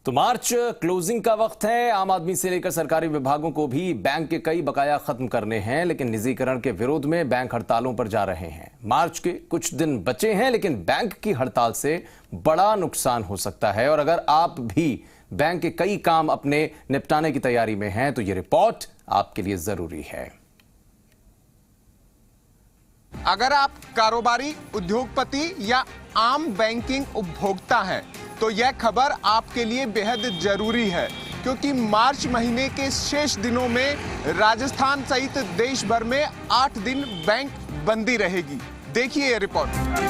तो मार्च क्लोजिंग का वक्त है। आम आदमी से लेकर सरकारी विभागों को भी बैंक के कई बकाया खत्म करने हैं, लेकिन निजीकरण के विरोध में बैंक हड़तालों पर जा रहे हैं। मार्च के कुछ दिन बचे हैं, लेकिन बैंक की हड़ताल से बड़ा नुकसान हो सकता है। और अगर आप भी बैंक के कई काम अपने निपटाने की तैयारी में हैं, तो ये रिपोर्ट आपके लिए जरूरी है। अगर आप कारोबारी, उद्योगपति या आम बैंकिंग उपभोक्ता हैं, तो यह खबर आपके लिए बेहद जरूरी है, क्योंकि मार्च महीने के शेष दिनों में राजस्थान सहित देश भर में 8 दिन बैंक बंदी रहेगी। देखिए ये रिपोर्ट।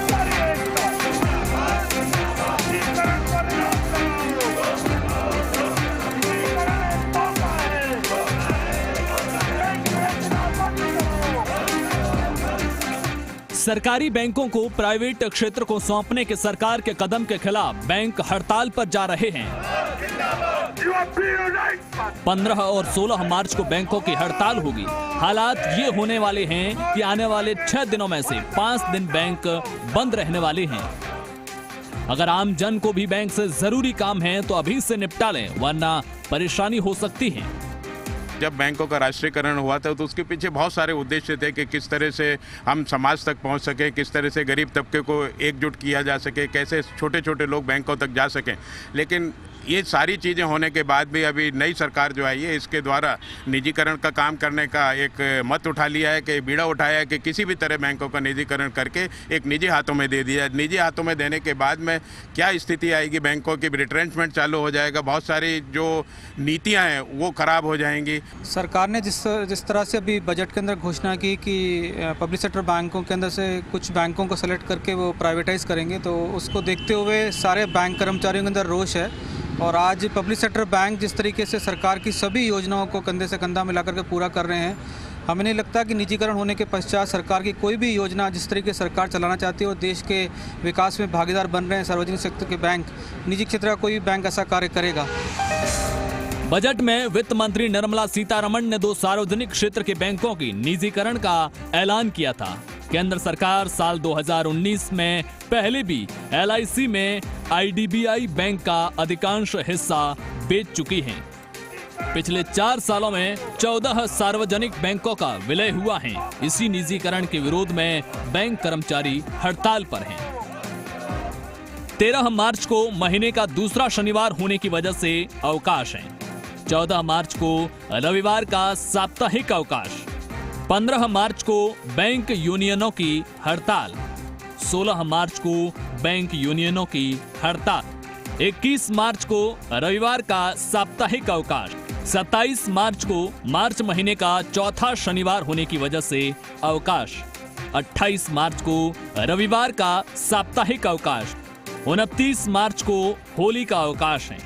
सरकारी बैंकों को प्राइवेट क्षेत्र को सौंपने के सरकार के कदम के खिलाफ बैंक हड़ताल पर जा रहे हैं। 15 और 16 मार्च को बैंकों की हड़ताल होगी। हालात ये होने वाले हैं कि आने वाले 6 दिनों में से 5 दिन बैंक बंद रहने वाले हैं। अगर आम जन को भी बैंक से जरूरी काम है तो अभी से निपटा लें, वरना परेशानी हो सकती है। जब बैंकों का राष्ट्रीयकरण हुआ था तो उसके पीछे बहुत सारे उद्देश्य थे कि किस तरह से हम समाज तक पहुंच सकें, किस तरह से गरीब तबके को एकजुट किया जा सके, कैसे छोटे छोटे लोग बैंकों तक जा सकें। लेकिन ये सारी चीज़ें होने के बाद भी अभी नई सरकार जो आई है, इसके द्वारा निजीकरण का काम करने का एक मत उठा लिया है, कि बीड़ा उठाया है कि किसी भी तरह बैंकों का निजीकरण करके एक निजी हाथों में दे दिया। निजी हाथों में देने के बाद में क्या स्थिति आएगी, बैंकों की रिट्रेंचमेंट चालू हो जाएगा, बहुत सारी जो नीतियाँ हैं वो खराब हो जाएंगी। सरकार ने जिस तरह से अभी बजट के अंदर घोषणा की कि पब्लिक सेक्टर बैंकों के अंदर से कुछ बैंकों को सेलेक्ट करके वो प्राइवेटाइज करेंगे, तो उसको देखते हुए सारे बैंक कर्मचारियों के अंदर रोष है। और आज पब्लिक सेक्टर बैंक जिस तरीके से सरकार की सभी योजनाओं को कंधे से कंधा मिलाकर के पूरा कर रहे हैं, हमें नहीं लगता कि निजीकरण होने के पश्चात सरकार की कोई भी योजना जिस तरीके से सरकार चलाना चाहती है और देश के विकास में भागीदार बन रहे हैं सार्वजनिक सेक्टर के बैंक, निजी क्षेत्र का कोई बैंक ऐसा कार्य करेगा। बजट में वित्त मंत्री निर्मला सीतारमण ने 2 सार्वजनिक क्षेत्र के बैंकों की निजीकरण का ऐलान किया था। केंद्र सरकार साल 2019 में पहले भी LIC में IDBI बैंक का अधिकांश हिस्सा बेच चुकी है। पिछले 4 सालों में 14 सार्वजनिक बैंकों का विलय हुआ है। इसी निजीकरण के विरोध में बैंक कर्मचारी हड़ताल पर हैं। 13 मार्च को महीने का दूसरा शनिवार होने की वजह से अवकाश है। 14 मार्च को रविवार का साप्ताहिक अवकाश। 15 मार्च को बैंक यूनियनों की हड़ताल। 16 मार्च को बैंक यूनियनों की हड़ताल। 21 मार्च को रविवार का साप्ताहिक अवकाश। 27 मार्च को मार्च महीने का चौथा शनिवार होने की वजह से अवकाश। 28 मार्च को रविवार का साप्ताहिक अवकाश। 29 मार्च को होली का अवकाश है।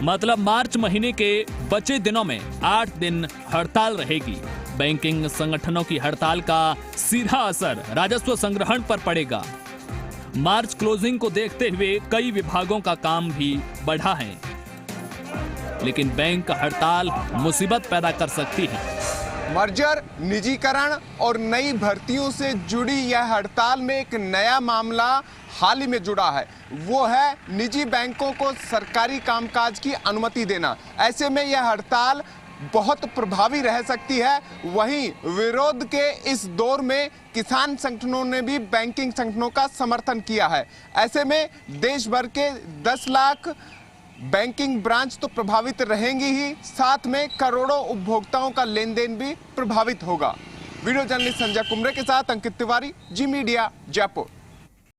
मतलब मार्च महीने के बचे दिनों में 8 दिन हड़ताल रहेगी। बैंकिंग संगठनों की हड़ताल का सीधा असर राजस्व संग्रहण पर पड़ेगा। मार्च क्लोजिंग को देखते हुए कई विभागों का काम भी बढ़ा है, लेकिन बैंक हड़ताल मुसीबत पैदा कर सकती है। मर्जर, निजीकरण और नई भर्तियों से जुड़ी यह हड़ताल में एक नया मामला हाल ही में जुड़ा है। वो है निजी बैंकों को सरकारी कामकाज की अनुमति देना। ऐसे में यह हड़ताल बहुत प्रभावी रह सकती है। वहीं विरोध के इस दौर में किसान संगठनों ने भी बैंकिंग संगठनों का समर्थन किया है। ऐसे में देश भर के 10 लाख बैंकिंग ब्रांच तो प्रभावित रहेंगी ही, साथ में करोड़ों उपभोक्ताओं का लेन देन भी प्रभावित होगा। वीडियो जर्नलिस्ट संजय कुमरे के साथ अंकित तिवारी, जी मीडिया, जयपुर।